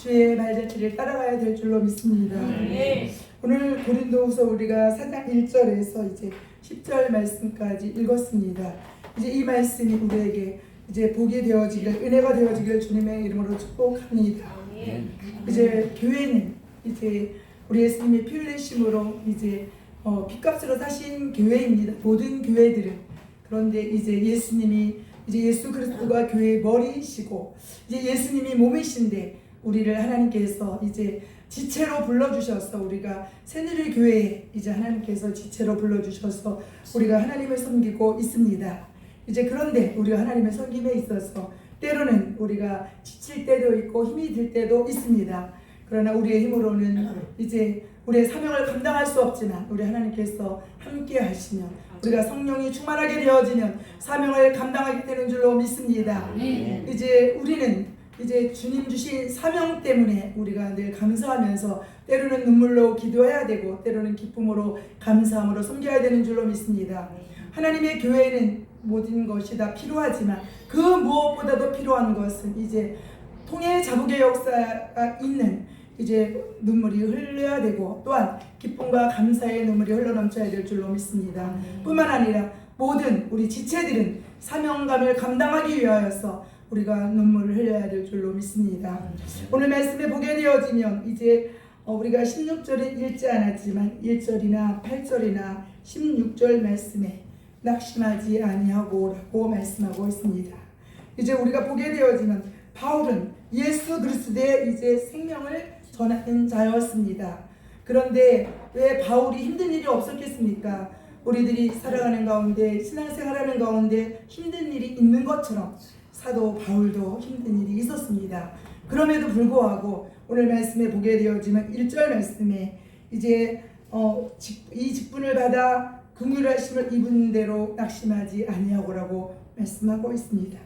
주의 말자취를 따라가야 될 줄로 믿습니다. 오늘 고린도후서 우리가 4장 1절에서 이제 10절 말씀까지 읽었습니다. 이제 이 말씀이 우리에게 이제 복이 되어지길, 은혜가 되어지길 주님의 이름으로 축복합니다. 이제 교회는 이제 우리 예수님의 피 흘리심으로 이제 핏값으로 사신 교회입니다. 모든 교회들은. 그런데 이제 예수님이 이제 예수 그리스도가 교회의 머리이시고 이제 예수님이 몸이신데 우리를 하나님께서 이제 지체로 불러주셔서 우리가 새누리 교회에 이제 하나님께서 지체로 불러주셔서 우리가 하나님을 섬기고 있습니다. 이제 그런데 우리가 하나님을 섬김에 있어서 때로는 우리가 지칠 때도 있고 힘이 들 때도 있습니다. 그러나 우리의 힘으로는 이제 우리의 사명을 감당할 수 없지만 우리 하나님께서 함께 하시면 우리가 성령이 충만하게 되어지면 사명을 감당하게 되는 줄로 믿습니다. 이제 우리는 이제 주님 주신 사명 때문에 우리가 늘 감사하면서 때로는 눈물로 기도해야 되고 때로는 기쁨으로 감사함으로 섬겨야 되는 줄로 믿습니다. 하나님의 교회는 모든 것이 다 필요하지만 그 무엇보다도 필요한 것은 이제 통해 자복의 역사가 있는 이제 눈물이 흘러야 되고 또한 기쁨과 감사의 눈물이 흘러넘쳐야 될 줄로 믿습니다. 뿐만 아니라 모든 우리 지체들은 사명감을 감당하기 위하여서 우리가 눈물을 흘려야 될 줄로 믿습니다. 오늘 말씀에 보게 되어지면 이제 우리가 16절은 읽지 않았지만 1절이나 8절이나 16절 말씀에 낙심하지 아니하고 라고 말씀하고 있습니다. 이제 우리가 보게 되어지면 바울은 예수 그리스도의 이제 생명을 전하는 자였습니다. 그런데 왜 바울이 힘든 일이 없었겠습니까? 우리들이 살아가는 가운데 신앙생활하는 가운데 힘든 일이 있는 것처럼 사도 바울도 힘든 일이 있었습니다. 그럼에도 불구하고 오늘 말씀에 보게 되어지면 1절 말씀에 이제 이 직분을 받아 긍휼하심을 입은 대로 낙심하지 아니하고라고 말씀하고 있습니다.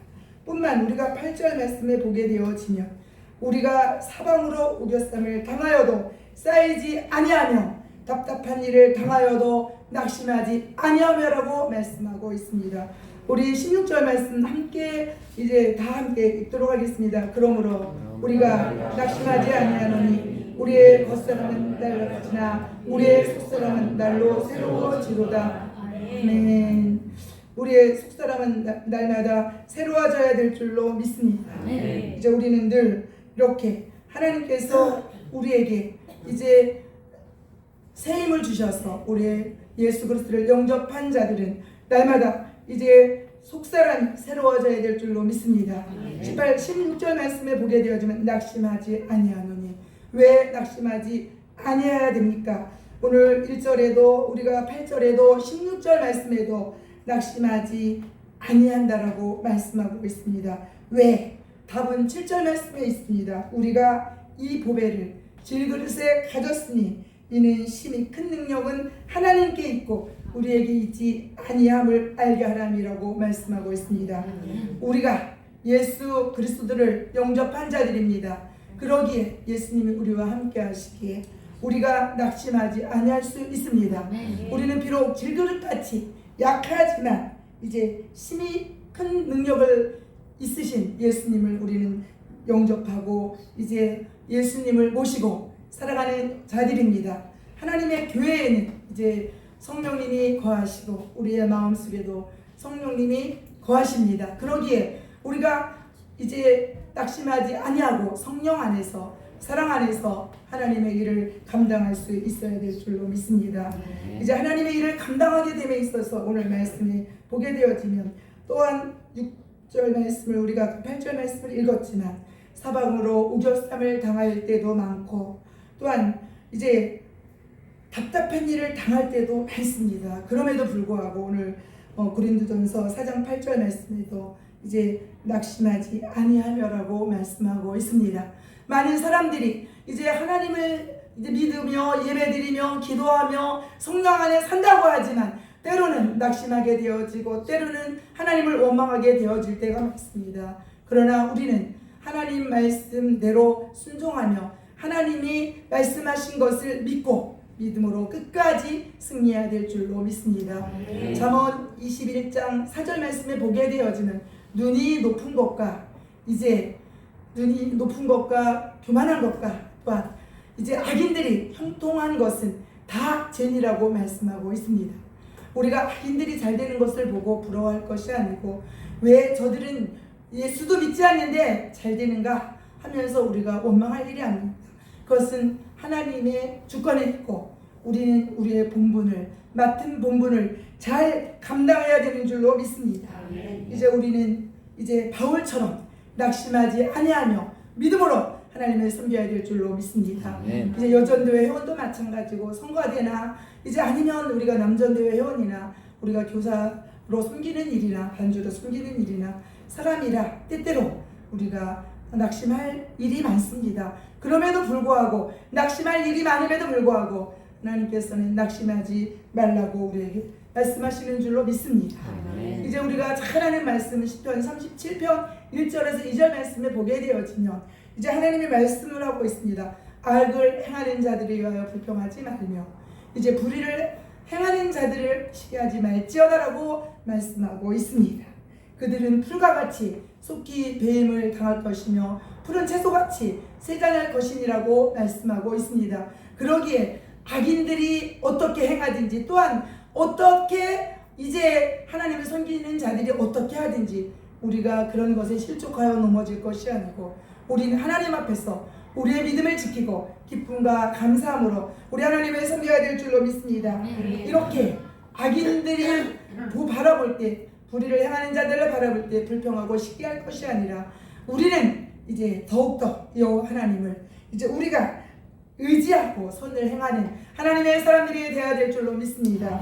뿐만 우리가 8절 말씀에 보게 되어지면 우리가 사방으로 우겨쌈을 당하여도 쌓이지 아니하며 답답한 일을 당하여도 낙심하지 아니하며라고 말씀하고 있습니다. 우리 16절 말씀 함께 이제 다 함께 읽도록 하겠습니다. 그러므로 우리가 낙심하지 아니하노니 우리의 겉사람은 날로 같으나 우리의 속사람은 날로 새로워지로다. 아멘. 우리의 속사람은 날마다 새로워져야 될 줄로 믿습니다. 이제 우리는 늘 이렇게 하나님께서 우리에게 이제 새 힘을 주셔서 우리의 예수 그리스도를 영접한 자들은 날마다 이제 속사람이 새로워져야 될 줄로 믿습니다. 16절 말씀에 보게 되어지면 낙심하지 아니하노니 왜 낙심하지 아니해야 됩니까? 오늘 1절에도 우리가 8절에도 16절 말씀에도 낙심하지 아니한다라고 말씀하고 있습니다. 왜? 답은 7절 말씀에 있습니다. 우리가 이 보배를 질그릇에 가졌으니 이는 심히 큰 능력은 하나님께 있고 우리에게 있지 아니함을 알게 하람이라고 말씀하고 있습니다. 우리가 예수 그리스도를 영접한 자들입니다. 그러기에 예수님이 우리와 함께 하시기에 우리가 낙심하지 아니할 수 있습니다. 우리는 비록 질그릇같이 약하지만 이제 심히 큰 능력을 있으신 예수님을 우리는 영접하고 이제 예수님을 모시고 살아가는 자들입니다. 하나님의 교회에는 이제 성령님이 거하시고 우리의 마음속에도 성령님이 거하십니다. 그러기에 우리가 이제 낙심하지 아니하고 성령 안에서 사랑 안에서 하나님의 일을 감당할 수 있어야 될 줄로 믿습니다. 이제 하나님의 일을 감당하게 됨에 있어서 오늘 말씀이 보게 되어지면 또한 6절 말씀을 우리가 8절 말씀을 읽었지만 사방으로 우겨쌈을 당할 때도 많고 또한 이제 답답한 일을 당할 때도 많습니다. 그럼에도 불구하고 오늘 고린도전서 4장 8절 말씀에도 이제 낙심하지 아니하며라고 말씀하고 있습니다. 많은 사람들이 이제 하나님을 이제 믿으며 예배드리며 기도하며 성령 안에 산다고 하지만 때로는 낙심하게 되어지고 때로는 하나님을 원망하게 되어질 때가 많습니다. 그러나 우리는 하나님 말씀대로 순종하며 하나님이 말씀하신 것을 믿고 믿음으로 끝까지 승리해야 될 줄로 믿습니다. 잠언 21장 4절 말씀에 보게 되어지는 눈이 높은 것과 눈이 높은 것과 교만한 것과 또한 이제 악인들이 형통한 것은 다 죄니라고 말씀하고 있습니다. 우리가 악인들이 잘 되는 것을 보고 부러워할 것이 아니고 왜 저들은 예수도 믿지 않는데 잘 되는가 하면서 우리가 원망할 일이 아닙니다. 그것은 하나님의 주권에 있고 우리는 우리의 본분을 맡은 본분을 잘 감당해야 되는 줄로 믿습니다. 이제 우리는 이제 바울처럼 낙심하지 아니하며 믿음으로 하나님을 섬겨야 될 줄로 믿습니다. 이제 여전도회 회원도 마찬가지고 성가대나 이제 아니면 우리가 남전도회 회원이나 우리가 교사로 섬기는 일이나 반주로 섬기는 일이나 사람이라 때때로 우리가 낙심할 일이 많습니다. 그럼에도 불구하고 낙심할 일이 많음에도 불구하고 하나님께서는 낙심하지 말라고 우리에게 말씀하시는 줄로 믿습니다. 이제 우리가 잘 아는 말씀은 시편 37편 1절에서 2절 말씀에 보게 되어지면 이제 하나님이 말씀을 하고 있습니다. 악을 행하는 자들에 위하여 불평하지 말며 이제 불의를 행하는 자들을 시기하지 말지어다라고 말씀하고 있습니다. 그들은 풀과 같이 속히 배임을 당할 것이며 푸른 채소같이 세잔할 것이니라고 말씀하고 있습니다. 그러기에 악인들이 어떻게 행하든지 또한 어떻게 이제 하나님을 섬기는 자들이 어떻게 하든지 우리가 그런 것에 실족하여 넘어질 것이 아니고 우리는 하나님 앞에서 우리의 믿음을 지키고 기쁨과 감사함으로 우리 하나님을 섬겨야 될 줄로 믿습니다. 이렇게 악인들이 바라볼 때 불의를 행하는 자들을 바라볼 때 불평하고 시기할 것이 아니라 우리는 이제 더욱더 이 하나님을 이제 우리가 의지하고 선을 행하는 하나님의 사람들이 되어야 될 줄로 믿습니다.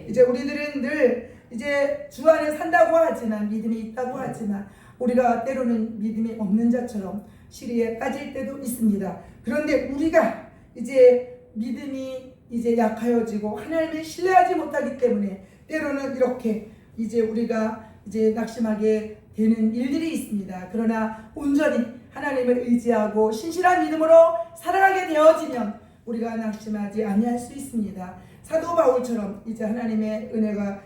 이제 우리들은 늘 이제 주 안에 산다고 하지만 믿음이 있다고 하지만 우리가 때로는 믿음이 없는 자처럼 시리에 빠질 때도 있습니다. 그런데 우리가 이제 믿음이 이제 약하여지고 하나님을 신뢰하지 못하기 때문에 때로는 이렇게 이제 우리가 이제 낙심하게 되는 일들이 있습니다. 그러나 온전히 하나님을 의지하고 신실한 믿음으로 살아가게 되어지면 우리가 낙심하지 아니할 수 있습니다. 사도 바울처럼 이제 하나님의 은혜가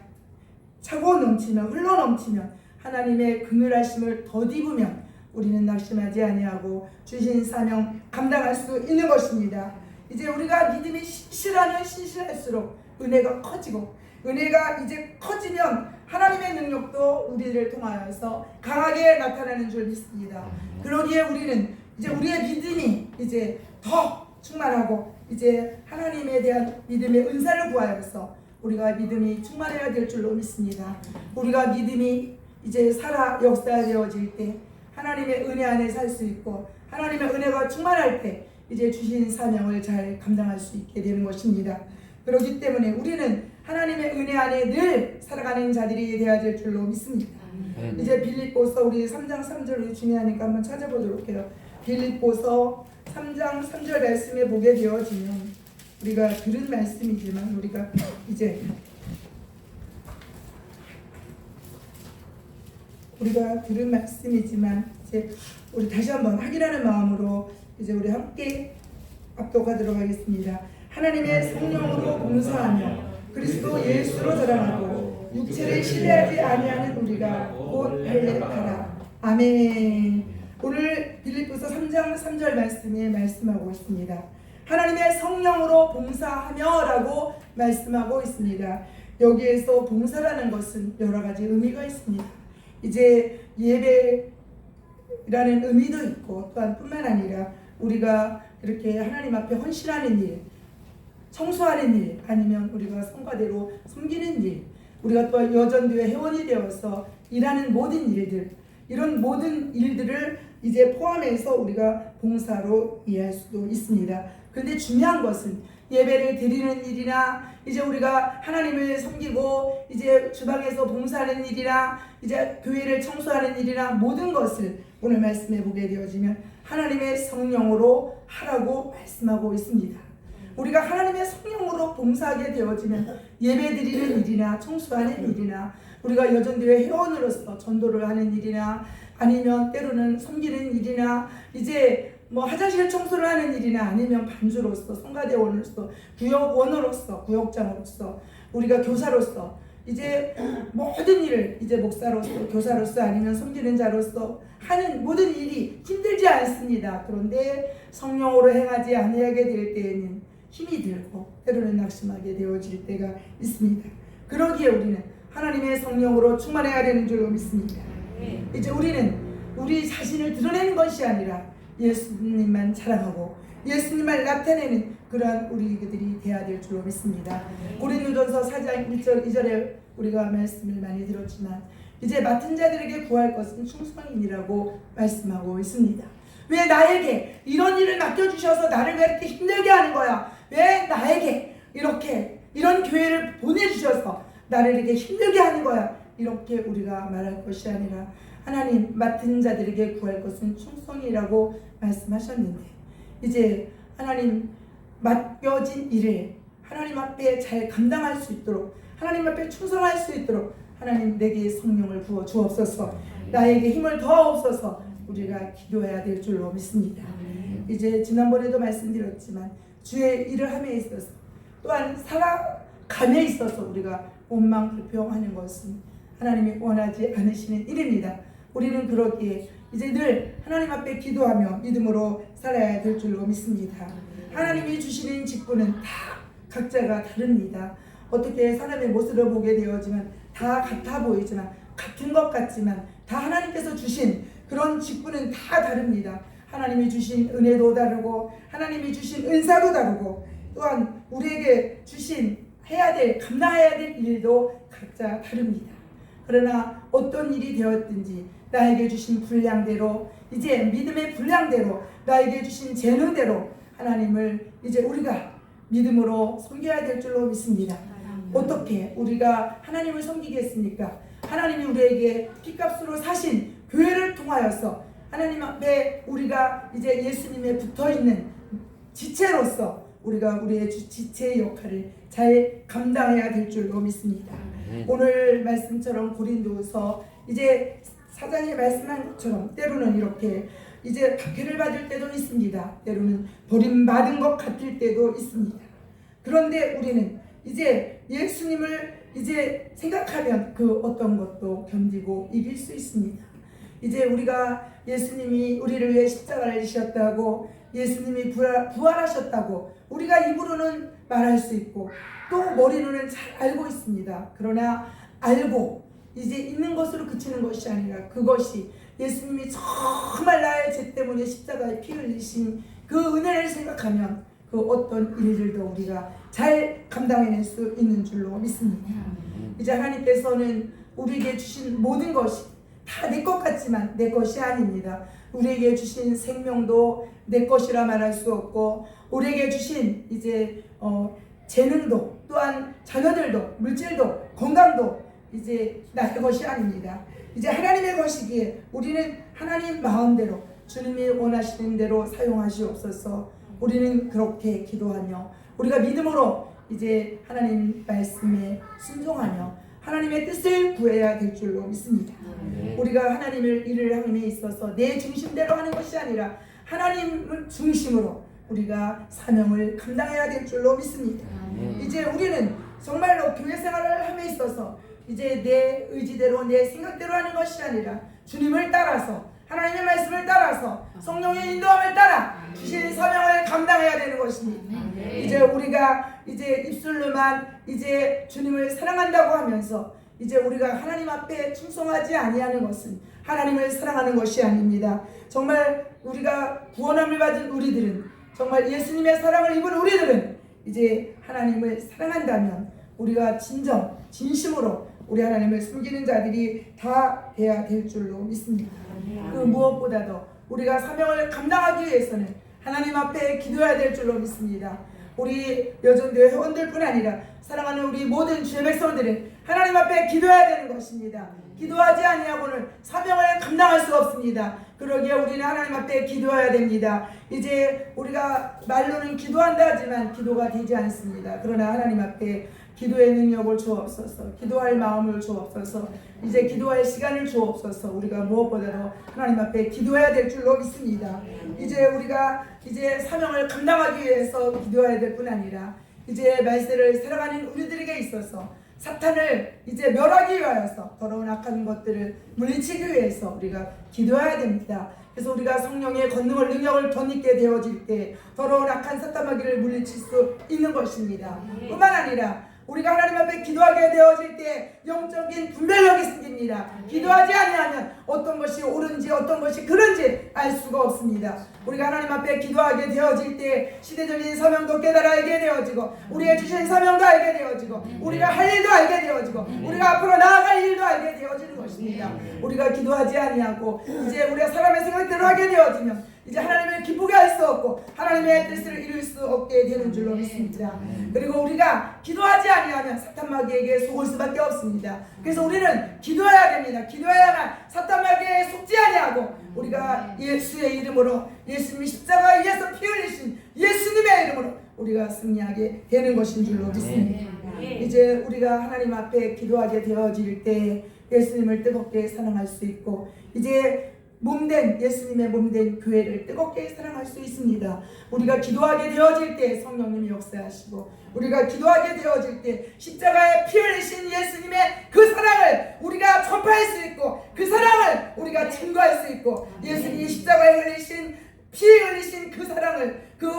차고 넘치면 흘러 넘치면 하나님의 긍휼하심을 덧입으면 우리는 낙심하지 아니하고 주신 사명 감당할 수 있는 것입니다. 이제 우리가 믿음이 신실하면 신실할수록 은혜가 커지고 은혜가 이제 커지면 하나님의 능력도 우리를 통하여서 강하게 나타나는 줄 믿습니다. 그러기에 우리는 이제 우리의 믿음이 이제 더 충만하고 이제 하나님에 대한 믿음의 은사를 구하여서 우리가 믿음이 충만해야 될 줄로 믿습니다. 우리가 믿음이 이제 살아 역사되어질 때 하나님의 은혜 안에 살 수 있고 하나님의 은혜가 충만할 때 이제 주신 사명을 잘 감당할 수 있게 되는 것입니다. 그렇기 때문에 우리는 하나님의 은혜 안에 늘 살아가는 자들이 되어야 될 줄로 믿습니다. 이제 빌립보서 우리 3장 3절이 중요하니까 한번 찾아보도록 해요. 빌립보서 3장 3절 말씀에 보게 되어지면 우리가 들은 말씀이지만 우리가 이제 들은 말씀이지만 이제 우리 다시 한번 확인하는 마음으로 이제 우리 함께 압독하도록 하겠습니다. 하나님의 성령으로 봉사하며 그리스도 예수로 자랑하고 육체를 신뢰하지 아니하는 우리가 곧 할례하라. 아멘. 오늘 빌립보서 3장 3절 말씀에 말씀하고 있습니다. 하나님의 성령으로 봉사하며 라고 말씀하고 있습니다. 여기에서 봉사라는 것은 여러 가지 의미가 있습니다. 이제 예배라는 의미도 있고 또한 뿐만 아니라 우리가 이렇게 하나님 앞에 헌신하는 일, 청소하는 일, 아니면 우리가 성과대로 섬기는 일, 우리가 또 여전도의 회원이 되어서 일하는 모든 일들, 이런 모든 일들을 이제 포함해서 우리가 봉사로 이해할 수도 있습니다. 그런데 중요한 것은 예배를 드리는 일이나 이제 우리가 하나님을 섬기고 이제 주방에서 봉사하는 일이나 이제 교회를 청소하는 일이나 모든 것을 오늘 말씀해 보게 되어지면 하나님의 성령으로 하라고 말씀하고 있습니다. 우리가 하나님의 성령으로 봉사하게 되어지면 예배 드리는 일이나 청소하는 일이나 우리가 여전도의 회원으로서 전도를 하는 일이나 아니면 때로는 섬기는 일이나 이제 뭐 화장실 청소를 하는 일이나 아니면 반주로서 성가대원으로서 구역원으로서 구역장으로서 우리가 교사로서 이제 모든 일을 이제 목사로서 교사로서 아니면 섬기는 자로서 하는 모든 일이 힘들지 않습니다. 그런데 성령으로 행하지 아니하게 될 때에는 힘이 들고 때로는 낙심하게 되어질 때가 있습니다. 그러기에 우리는 하나님의 성령으로 충만해야 되는 줄로 믿습니다. 이제 우리는 우리 자신을 드러내는 것이 아니라 예수님만 자랑하고 예수님만 나타내는 그러한 우리들이 되어야 될 줄로 믿습니다. 고린도전서 4장 1절 2절에 우리가 말씀을 많이 들었지만 이제 맡은 자들에게 구할 것은 충성이니라고 말씀하고 있습니다. 왜 나에게 이런 일을 맡겨주셔서 나를 왜 이렇게 힘들게 하는 거야? 왜 나에게 이렇게 이런 교회를 보내주셔서 나를 이렇게 힘들게 하는 거야? 이렇게 우리가 말할 것이 아니라 하나님 맡은 자들에게 구할 것은 충성이라고 말씀하셨는데 이제 하나님 맡겨진 일을 하나님 앞에 잘 감당할 수 있도록 하나님 앞에 충성할 수 있도록 하나님 내게 성령을 부어 주옵소서. 나에게 힘을 더옵소서. 우리가 기도해야 될 줄로 믿습니다. 이제 지난번에도 말씀드렸지만 주의 일을 함에 있어서 또한 살아감에 있어서 우리가 원망불평하는 것은 하나님이 원하지 않으시는 일입니다. 우리는 그러기에 이제 늘 하나님 앞에 기도하며 믿음으로 살아야 될 줄로 믿습니다. 하나님이 주시는 직분은 다 각자가 다릅니다. 어떻게 사람의 모습을 보게 되어지만 다 같아 보이지만 같은 것 같지만 다 하나님께서 주신 그런 직분은 다 다릅니다. 하나님이 주신 은혜도 다르고 하나님이 주신 은사도 다르고 또한 우리에게 주신 해야 될 감당해야 될 일도 각자 다릅니다. 그러나 어떤 일이 되었든지 나에게 주신 분량대로 이제 믿음의 분량대로 나에게 주신 재능대로 하나님을 이제 우리가 믿음으로 섬겨야 될 줄로 믿습니다. 어떻게 우리가 하나님을 섬기겠습니까? 하나님이 우리에게 피값으로 사신 교회를 통하여서 하나님 앞에 우리가 이제 예수님에 붙어있는 지체로서 우리가 우리의 지체의 역할을 잘 감당해야 될 줄로 믿습니다. 오늘 말씀처럼 고린도서 이제 사장이 말씀한 것처럼 때로는 이렇게 이제 박해를 받을 때도 있습니다. 때로는 버림받은 것 같을 때도 있습니다. 그런데 우리는 이제 예수님을 이제 생각하면 그 어떤 것도 견디고 이길 수 있습니다. 이제 우리가 예수님이 우리를 위해 십자가를 지셨다고 예수님이 부활하셨다고 우리가 입으로는 말할 수 있고 또 머리로는 잘 알고 있습니다. 그러나 알고 이제 있는 것으로 그치는 것이 아니라 그것이 예수님이 정말 나의 죄 때문에 십자가에 피 흘리신 그 은혜를 생각하면 그 어떤 일들도 우리가 잘 감당해낼 수 있는 줄로 믿습니다. 이제 하나님께서는 우리에게 주신 모든 것이 다 내 것 같지만 내 것이 아닙니다. 우리에게 주신 생명도 내 것이라 말할 수 없고 우리에게 주신 이제 재능도 또한 자녀들도 물질도 건강도 이제 나의 것이 아닙니다. 이제 하나님의 것이기에 우리는 하나님 마음대로 주님이 원하시는 대로 사용하시옵소서. 우리는 그렇게 기도하며 우리가 믿음으로 이제 하나님 말씀에 순종하며 하나님의 뜻을 구해야 될 줄로 믿습니다. 우리가 하나님을 일을 함에 있어서 내 중심대로 하는 것이 아니라 하나님을 중심으로 우리가 사명을 감당해야 될 줄로 믿습니다. 이제 우리는 정말로 교회 생활을 함에 있어서 이제 내 의지대로 내 생각대로 하는 것이 아니라 주님을 따라서 하나님의 말씀을 따라서 성령의 인도함을 따라 주신 사명을 감당해야 되는 것입니다. 이제 우리가 이제 입술로만 이제 주님을 사랑한다고 하면서 이제 우리가 하나님 앞에 충성하지 아니하는 것은 하나님을 사랑하는 것이 아닙니다. 정말 우리가 구원함을 받은 우리들은, 정말 예수님의 사랑을 입은 우리들은 이제 하나님을 사랑한다면 우리가 진심으로 우리 하나님을 숨기는 자들이 다 돼야 될 줄로 믿습니다. 그 무엇보다도 우리가 사명을 감당하기 위해서는 하나님 앞에 기도해야 될 줄로 믿습니다. 우리 여전교회 회원들뿐 아니라 사랑하는 우리 모든 주의 백성들은 하나님 앞에 기도해야 되는 것입니다. 기도하지 아니하고는 사명을 감당할 수 없습니다. 그러기에 우리는 하나님 앞에 기도해야 됩니다. 이제 우리가 말로는 기도한다 하지만 기도가 되지 않습니다. 그러나 하나님 앞에 기도의 능력을 주옵소서, 기도할 마음을 주옵소서, 이제 기도할 시간을 주옵소서. 우리가 무엇보다도 하나님 앞에 기도해야 될 줄로 믿습니다. 이제 우리가 이제 사명을 감당하기 위해서 기도해야 될 뿐 아니라 이제 말세를 살아가는 우리들에게 있어서 사탄을 이제 멸하기 위하여서 더러운 악한 것들을 물리치기 위해서 우리가 기도해야 됩니다. 그래서 우리가 성령의 권능을 능력을 덧입게 되어질 때 더러운 악한 사탄마귀를 물리칠 수 있는 것입니다. 뿐만 아니라 우리가 하나님 앞에 기도하게 되어질 때 영적인 분별력이 생깁니다. 기도하지 아니하면 어떤 것이 옳은지 어떤 것이 그른지 알 수가 없습니다. 우리가 하나님 앞에 기도하게 되어질 때 시대적인 사명도 깨달아 알게 되어지고 우리의 주신 사명도 알게 되어지고 우리가 할 일도 알게 되어지고 우리가 앞으로 나아갈 일도 알게 되어지는 것입니다. 우리가 기도하지 아니하고 이제 우리가 사람의 생각대로 하게 되어지면 이제 하나님을 기쁘게 할 수 없고 하나님의 뜻을 이룰 수 없게 되는 줄로 믿습니다. 그리고 우리가 기도하지 아니하면 사탄마귀에게 속을 수밖에 없습니다. 그래서 우리는 기도해야 됩니다. 기도해야만 사탄마귀에 속지 아니하고 우리가 예수의 이름으로 예수님이 십자가 위에서 피 흘리신 예수님의 이름으로 우리가 승리하게 되는 것인 줄로 믿습니다. 이제 우리가 하나님 앞에 기도하게 되어질 때 예수님을 뜨겁게 사랑할 수 있고 이제 몸된 예수님의 몸된 교회를 뜨겁게 사랑할 수 있습니다. 우리가 기도하게 되어질 때 성령님이 역사하시고 우리가 기도하게 되어질 때 십자가에 피 흘리신 예수님의 그 사랑을 우리가 전파할 수 있고 그 사랑을 우리가 증거할 수 있고 예수님이 십자가에 흘리신 피 흘리신 그 사랑을 그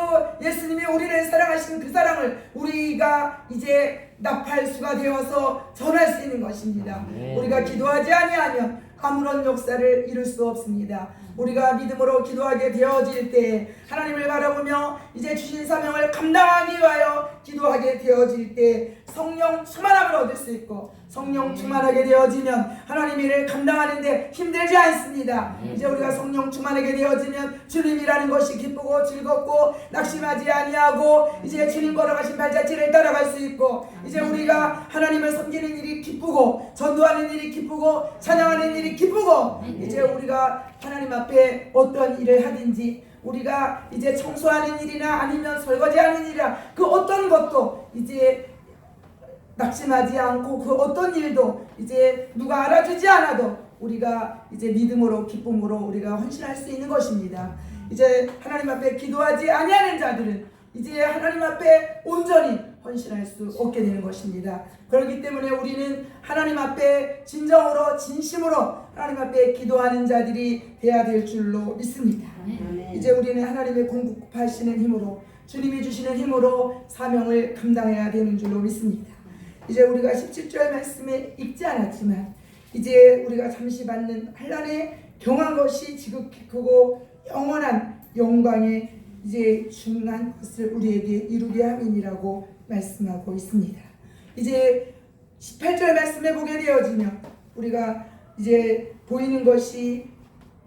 예수님이 우리를 사랑하신 그 사랑을 우리가 이제 납할 수가 되어서 전할 수 있는 것입니다. 우리가 기도하지 아니하면 아무런 역사를 이룰 수 없습니다. 우리가 믿음으로 기도하게 되어질 때 하나님을 바라보며 이제 주신 사명을 감당하기 위하여 기도하게 되어질 때 성령 충만함을 얻을 수 있고 성령 충만하게 되어지면 하나님의 일을 감당하는데 힘들지 않습니다. 이제 우리가 성령 충만하게 되어지면 주님이라는 것이 기쁘고 즐겁고 낙심하지 아니하고 이제 주님 걸어가신 발자취를 따라갈 수 있고 이제 우리가 하나님을 섬기는 일이 기쁘고 전도하는 일이 기쁘고 찬양하는 일이 기쁘고 이제 우리가 하나님 앞에 어떤 일을 하든지 우리가 이제 청소하는 일이나 아니면 설거지하는 일이나 그 어떤 것도 이제 낙심하지 않고 그 어떤 일도 이제 누가 알아주지 않아도 우리가 이제 믿음으로 기쁨으로 우리가 헌신할 수 있는 것입니다. 이제 하나님 앞에 기도하지 아니하는 자들은 이제 하나님 앞에 온전히 헌신할 수 없게 되는 것입니다. 그렇기 때문에 우리는 하나님 앞에 진정으로 진심으로 하나님 앞에 기도하는 자들이 되어야 될 줄로 믿습니다. 이제 우리는 하나님의 공급하시는 힘으로 주님이 주시는 힘으로 사명을 감당해야 되는 줄로 믿습니다. 이제 우리가 17절 말씀에 읽지 않았지만 이제 우리가 잠시 받는 환난에 경한 것이 지극히 크고 영원한 영광의 이제 중요한 것을 우리에게 이루게 함이니라고 말씀하고 있습니다. 이제 18절 말씀에 보게 되어지면 우리가 이제 보이는 것이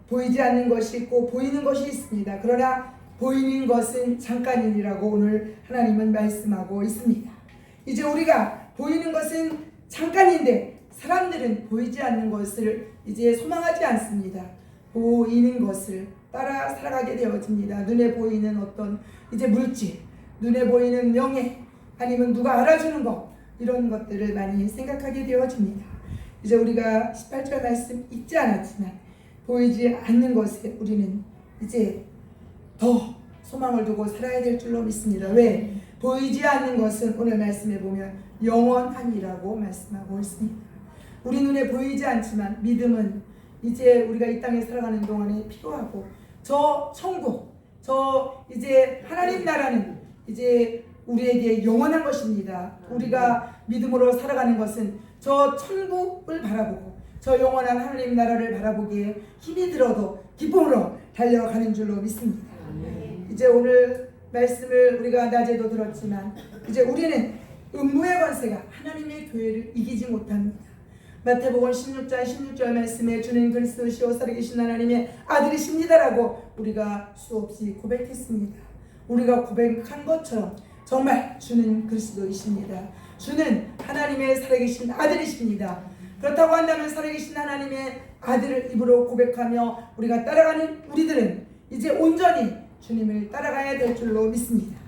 보이지 않는 것이 있고 보이는 것이 있습니다. 그러나 보이는 것은 잠깐이라고 오늘 하나님은 말씀하고 있습니다. 이제 우리가 보이는 것은 잠깐인데 사람들은 보이지 않는 것을 이제 소망하지 않습니다. 보이는 것을 따라 살아가게 되어집니다. 눈에 보이는 어떤 이제 물질, 눈에 보이는 명예, 아니면 누가 알아주는 것 이런 것들을 많이 생각하게 되어집니다. 이제 우리가 18절 말씀 읽지 않았지만 보이지 않는 것에 우리는 이제 더 소망을 두고 살아야 될 줄로 믿습니다. 왜? 보이지 않는 것은 오늘 말씀에 보면 영원함이라고 말씀하고 있습니다. 우리 눈에 보이지 않지만 믿음은 이제 우리가 이 땅에 살아가는 동안에 필요하고 저 천국, 저 이제 하나님 나라는 이제 우리에게 영원한 것입니다. 우리가 믿음으로 살아가는 것은 저 천국을 바라보고 저 영원한 하나님 나라를 바라보기에 힘이 들어도 기쁨으로 달려가는 줄로 믿습니다. 이제 오늘 말씀을 우리가 낮에도 들었지만 이제 우리는 음부의 권세가 하나님의 교회를 이기지 못합니다. 마태복음 16장 16절 말씀에 주는 그리스도시요 살아계신 하나님의 아들이십니다라고 우리가 수없이 고백했습니다. 우리가 고백한 것처럼 정말 주는 그리스도이십니다. 주는 하나님의 살아계신 아들이십니다. 그렇다고 한다면 살아계신 하나님의 아들을 입으로 고백하며 우리가 따라가는 우리들은 이제 온전히 주님을 따라가야 될 줄로 믿습니다.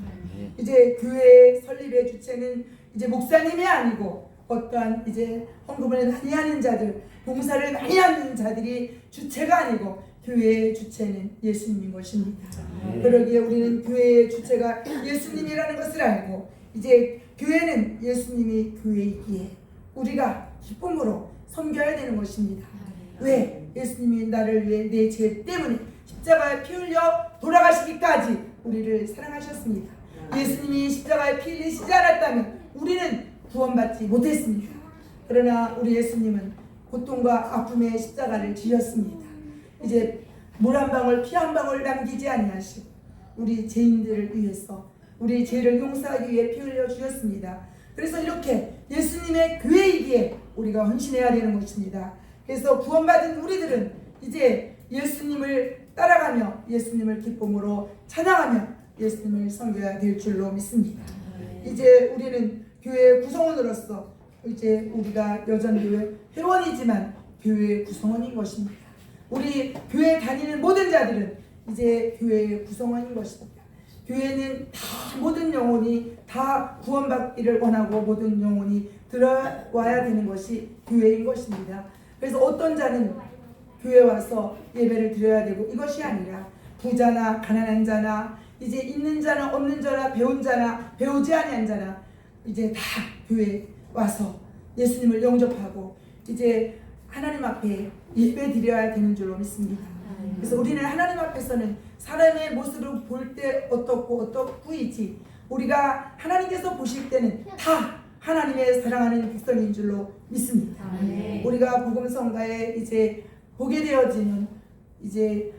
이제 교회의 설립의 주체는 이제 목사님이 아니고 어떠한 이제 헌금을 많이 하는 자들, 봉사를 많이 하는 자들이 주체가 아니고 교회의 주체는 예수님인 것입니다. 그러기에 우리는 교회의 주체가 예수님이라는 것을 알고 이제 교회는 예수님이 교회이기에 우리가 기쁨으로 섬겨야 되는 것입니다. 왜? 예수님이 나를 위해 내 죄 때문에 십자가에 피 흘려 돌아가시기까지 우리를 사랑하셨습니다. 예수님이 십자가에 피 흘리시지 않았다면 우리는 구원받지 못했습니다. 그러나 우리 예수님은 고통과 아픔의 십자가를 지셨습니다. 이제 물 한 방울 피 한 방울 남기지 아니하시고 우리 죄인들을 위해서 우리 죄를 용서하기 위해 피 흘려 주셨습니다. 그래서 이렇게 예수님의 교회이기에 우리가 헌신해야 되는 것입니다. 그래서 구원받은 우리들은 이제 예수님을 따라가며 예수님을 기쁨으로 찬양하며 예수님을 섬겨야 될 줄로 믿습니다. 이제 우리는 교회 구성원으로서 이제 우리가 여전교회 회원이지만 교회의 구성원인 것입니다. 우리 교회 다니는 모든 자들은 이제 교회의 구성원인 것입니다. 교회는 다 모든 영혼이 다 구원받기를 원하고 모든 영혼이 들어와야 되는 것이 교회인 것입니다. 그래서 어떤 자는 교회 와서 예배를 드려야 되고 이것이 아니라 부자나 가난한 자나 이제 있는 자나 없는 자나 배운 자나 배우지 아니한 자나 이제 다 교회 와서 예수님을 영접하고 이제 하나님 앞에 예배 드려야 되는 줄로 믿습니다. 그래서 우리는 하나님 앞에서는 사람의 모습을 볼 때 어떻고이지 우리가 하나님께서 보실 때는 다 하나님의 사랑하는 백성인 줄로 믿습니다. 우리가 복음성가에 이제 보게 되어지는 이제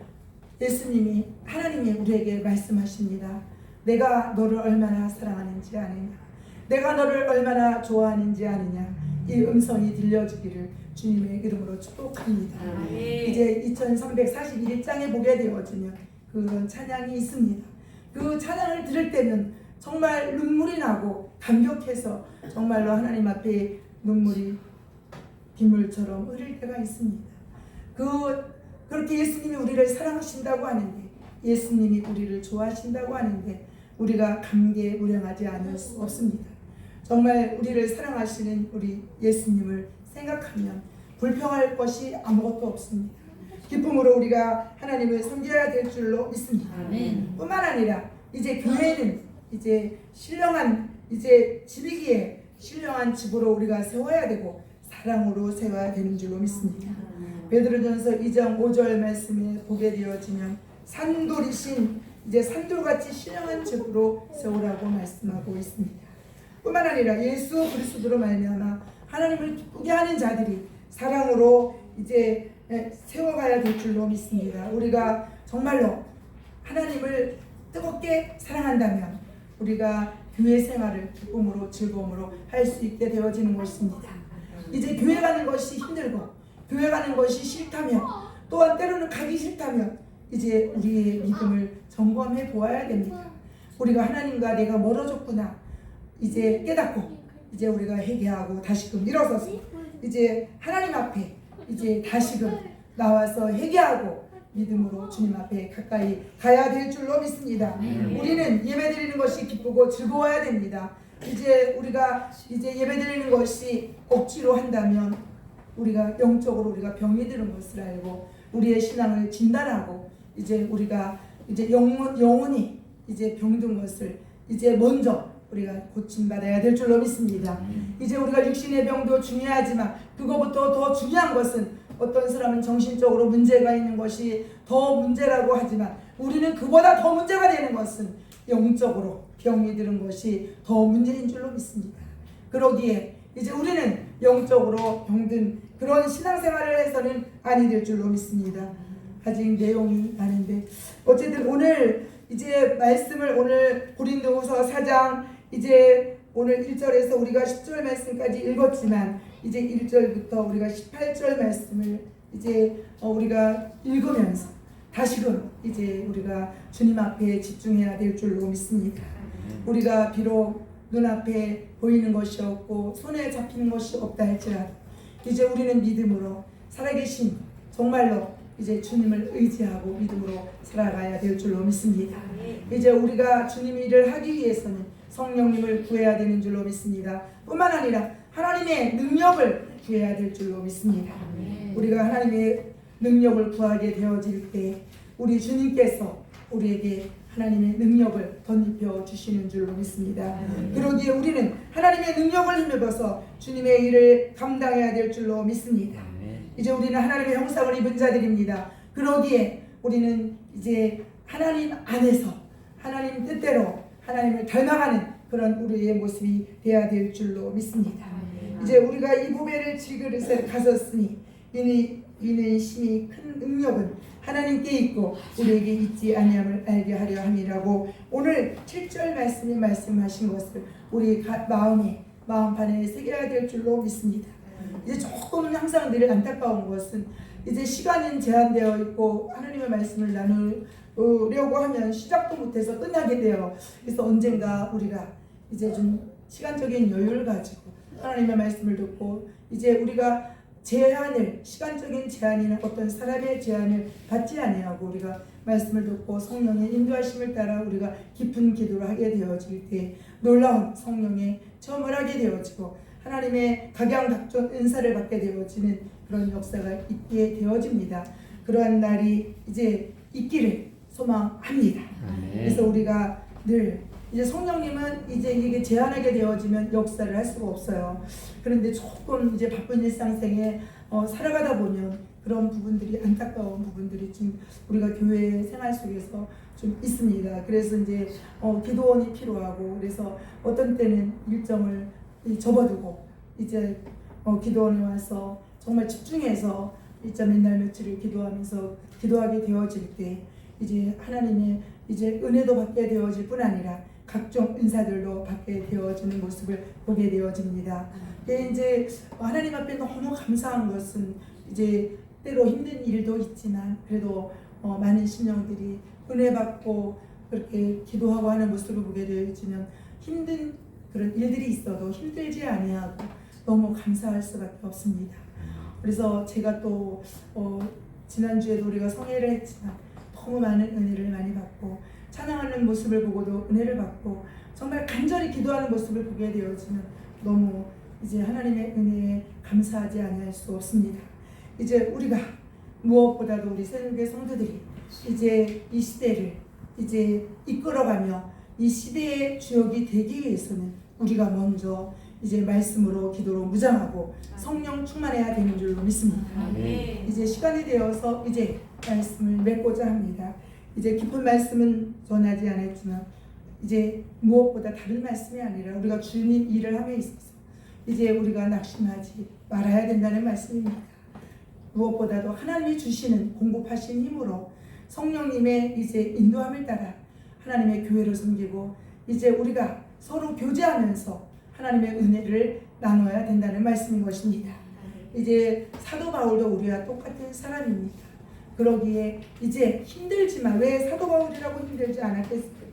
예수님이 하나님이 우리에게 말씀하십니다. 내가 너를 얼마나 사랑하는지 아느냐, 내가 너를 얼마나 좋아하는지 아느냐. 이 음성이 들려주기를 주님의 이름으로 축복합니다. 이제 2341장에 보게 되어지면 그런 찬양이 있습니다. 그 찬양을 들을 때는 정말 눈물이 나고 감격해서 정말로 하나님 앞에 눈물이 빗물처럼 흐를 때가 있습니다. 그렇게 예수님이 우리를 사랑하신다고 하는데 예수님이 우리를 좋아하신다고 하는데 우리가 감개무량하지 않을 수 없습니다. 정말 우리를 사랑하시는 우리 예수님을 생각하면 불평할 것이 아무것도 없습니다. 기쁨으로 우리가 하나님을 섬겨야 될 줄로 믿습니다. 뿐만 아니라 이제 교회는 이제 신령한 이제 집이기에 신령한 집으로 우리가 세워야 되고 사랑으로 세워야 되는 줄로 믿습니다. 베드로전서 2장 5절 말씀에 보게 되어지면 산돌이신 이제 산돌같이 신령한 집으로 세우라고 말씀하고 있습니다. 뿐만 아니라 예수 그리스도로 말미암아 하나님을 기쁘게 하는 자들이 사랑으로 이제 세워가야 될 줄로 믿습니다. 우리가 정말로 하나님을 뜨겁게 사랑한다면 우리가 교회 생활을 기쁨으로 즐거움으로 할 수 있게 되어지는 것입니다. 이제 교회 가는 것이 힘들고 교회 가는 것이 싫다면 또한 때로는 가기 싫다면 이제 우리의 믿음을 점검해 보아야 됩니다. 우리가 하나님과 내가 멀어졌구나 이제 깨닫고 이제 우리가 회개하고 다시금 일어서서 이제 하나님 앞에 이제 다시금 나와서 회개하고 믿음으로 주님 앞에 가까이 가야 될 줄로 믿습니다. 우리는 예배드리는 것이 기쁘고 즐거워야 됩니다. 이제 우리가 이제 예배드리는 것이 억지로 한다면 우리가 영적으로 우리가 병이 드는 것을 알고 우리의 신앙을 진단하고 이제 우리가 이제 영혼이 이제 병든 것을 이제 먼저 우리가 고침받아야 될 줄로 믿습니다. 이제 우리가 육신의 병도 중요하지만 그거부터 더 중요한 것은 어떤 사람은 정신적으로 문제가 있는 것이 더 문제라고 하지만 우리는 그보다 더 문제가 되는 것은 영적으로 병이 드는 것이 더 문제인 줄로 믿습니다. 그러기에 이제 우리는 영적으로 병든 그런 신앙생활을 해서는 아니 될 줄로 믿습니다. 아직 내용이 아닌데 어쨌든 오늘 이제 말씀을 오늘 고린도후서 4장 이제 오늘 1절에서 우리가 10절 말씀까지 읽었지만 이제 1절부터 우리가 18절 말씀을 이제 우리가 읽으면서 다시금 이제 우리가 주님 앞에 집중해야 될 줄로 믿습니다. 우리가 비록 눈앞에 보이는 것이 없고 손에 잡히는 것이 없다 할지라도 이제 우리는 믿음으로 살아계신 정말로 이제 주님을 의지하고 믿음으로 살아가야 될 줄로 믿습니다. 이제 우리가 주님 일을 하기 위해서는 성령님을 구해야 되는 줄로 믿습니다. 뿐만 아니라 하나님의 능력을 구해야 될 줄로 믿습니다. 우리가 하나님의 능력을 구하게 되어질 때 우리 주님께서 우리에게 하나님의 능력을 덧입혀 주시는 줄로 믿습니다. 그러기에 우리는 하나님의 능력을 힘입어서 주님의 일을 감당해야 될 줄로 믿습니다. 이제 우리는 하나님의 형상을 입은 자들입니다. 그러기에 우리는 이제 하나님 안에서 하나님 뜻대로 하나님을 닮아가는 그런 우리의 모습이 되어야 될 줄로 믿습니다. 이제 우리가 이 보배를 질그릇에 가졌으니 이는 심히 큰 능력은 하나님께 있고 우리에게 있지 아니함을 알게 하려 함이라고 오늘 7절 말씀이 말씀하신 것을 우리 마음판에 새겨야 될 줄로 믿습니다. 이제 조금 항상 늘 안타까운 것은 이제 시간은 제한되어 있고 하나님의 말씀을 나누려고 하면 시작도 못해서 끝나게 돼요. 그래서 언젠가 우리가 이제 좀 시간적인 여유를 가지고 하나님의 말씀을 듣고 이제 우리가 시간적인 제한이나 어떤 사람의 제한을 받지 아니하고 우리가 말씀을 듣고 성령의 인도하심을 따라 우리가 깊은 기도를 하게 되어질 때 놀라운 성령의 체험을 하게 되어지고 하나님의 각양각종 은사를 받게 되어지는 그런 역사가 있게 되어집니다. 그러한 날이 이제 있기를 소망합니다. 그래서 우리가 늘 이제 성령님은 이제 이게 제한하게 되어지면 역사를 할 수가 없어요. 그런데 조금 이제 바쁜 일상생에 살아가다 보면 그런 부분들이 안타까운 부분들이 좀 우리가 교회 생활 속에서 좀 있습니다. 그래서 이제 기도원이 필요하고 그래서 어떤 때는 일정을 접어두고 이제 기도원에 와서 정말 집중해서 진짜 맨날 며칠을 기도하게 되어질 때 이제 하나님의 이제 은혜도 받게 되어질 뿐 아니라 각종 은사들도 받게 되어지는 모습을 보게 되어집니다. 이제 하나님 앞에 너무 감사한 것은 이제 때로 힘든 일도 있지만 그래도 많은 심령들이 은혜 받고 그렇게 기도하고 하는 모습을 보게 되어지면 힘든 그런 일들이 있어도 힘들지 아니하고 너무 감사할 수밖에 없습니다. 그래서 제가 또 지난주에도 우리가 성회를 했지만 너무 많은 은혜를 많이 받고 찬양하는 모습을 보고도 은혜를 받고 정말 간절히 기도하는 모습을 보게 되어지면 너무 이제 하나님의 은혜에 감사하지 아니할 수 없습니다. 이제 우리가 무엇보다도 우리 새누리교회 성도들이 이제 이 시대를 이제 이끌어가며 이 시대의 주역이 되기 위해서는 우리가 먼저 이제 말씀으로 기도로 무장하고 성령 충만해야 되는 줄로 믿습니다. 이제 시간이 되어서 이제 말씀을 맺고자 합니다. 이제 깊은 말씀은 전하지 않았지만 이제 무엇보다 다른 말씀이 아니라 우리가 주님 일을 함에 있어서 이제 우리가 낙심하지 말아야 된다는 말씀입니다. 무엇보다도 하나님이 주시는 공급하신 힘으로 성령님의 이제 인도함을 따라 하나님의 교회를 섬기고 이제 우리가 서로 교제하면서 하나님의 은혜를 나눠야 된다는 말씀인 것입니다. 이제 사도 바울도 우리와 똑같은 사람입니다. 그러기에 이제 힘들지만 왜 사도 바울이라고 힘들지 않았겠습니까?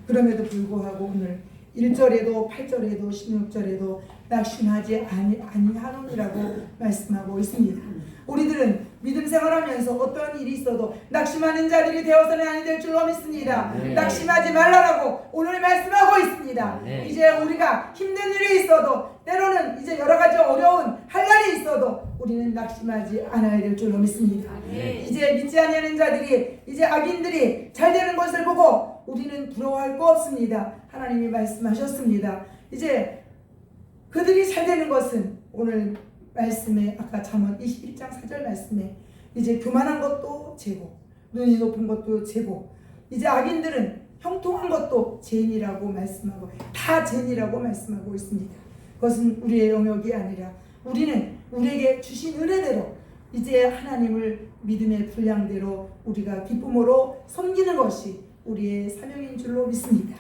그럼에도 불구하고 오늘 1절에도 8절에도 16절에도 낙심하지 아니하노니라고 말씀하고 있습니다. 우리들은 믿음 생활하면서 어떤 일이 있어도 낙심하는 자들이 되어서는 아니 될 줄로 믿습니다. 낙심하지 말라라고 오늘 말씀하고 있습니다. 이제 우리가 힘든 일이 있어도 때로는 이제 여러 가지 어려운 한란이 있어도 우리는 낙심하지 않아야 될 줄로 믿습니다. 이제 믿지 아니하는 자들이 이제 악인들이 잘 되는 것을 보고 우리는 부러워할 거 없습니다. 하나님이 말씀하셨습니다. 이제 그들이 잘 되는 것은 오늘 말씀에 아까 잠언 21장 4절 말씀에 이제 교만한 것도 죄고 눈이 높은 것도 죄고 이제 악인들은 형통한 것도 죄인이라고 말씀하고 다 죄인이라고 말씀하고 있습니다. 그것은 우리의 영역이 아니라 우리는 우리에게 주신 은혜대로 이제 하나님을 믿음의 분량대로 우리가 기쁨으로 섬기는 것이 우리의 사명인 줄로 믿습니다.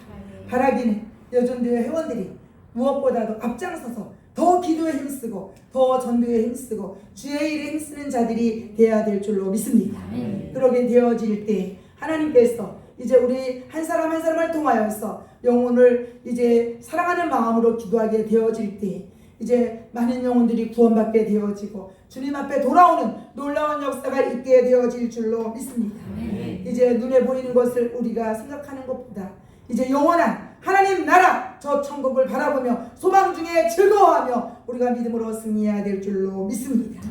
바라기는 여전도회 회원들이 무엇보다도 앞장서서 더 기도에 힘쓰고 더 전도에 힘쓰고 주의 일에 힘쓰는 자들이 되어야 될 줄로 믿습니다. 그러게 되어질 때 하나님께서 이제 우리 한 사람 한 사람을 통하여서 영혼을 이제 사랑하는 마음으로 기도하게 되어질 때 이제 많은 영혼들이 구원받게 되어지고 주님 앞에 돌아오는 놀라운 역사가 있게 되어질 줄로 믿습니다. 이제 눈에 보이는 것을 우리가 생각하는 것보다 이제 영원한 하나님 나라 저 천국을 바라보며 소망 중에 즐거워하며 우리가 믿음으로 승리해야 될 줄로 믿습니다.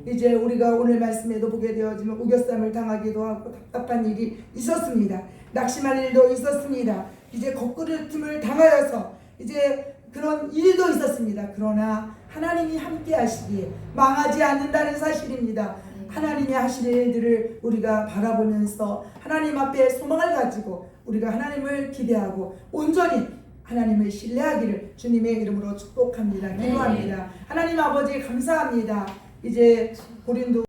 이제 우리가 오늘 말씀에도 보게 되어지면 우겨쌈을 당하기도 하고 답답한 일이 있었습니다. 낙심할 일도 있었습니다. 이제 거꾸러짐을 당하여서 이제 그런 일도 있었습니다. 그러나 하나님이 함께 하시기에 망하지 않는다는 사실입니다. 하나님이 하실 일들을 우리가 바라보면서 하나님 앞에 소망을 가지고 우리가 하나님을 기대하고 온전히 하나님을 신뢰하기를 주님의 이름으로 축복합니다. 기도합니다. 하나님 아버지 감사합니다. 이제 고린도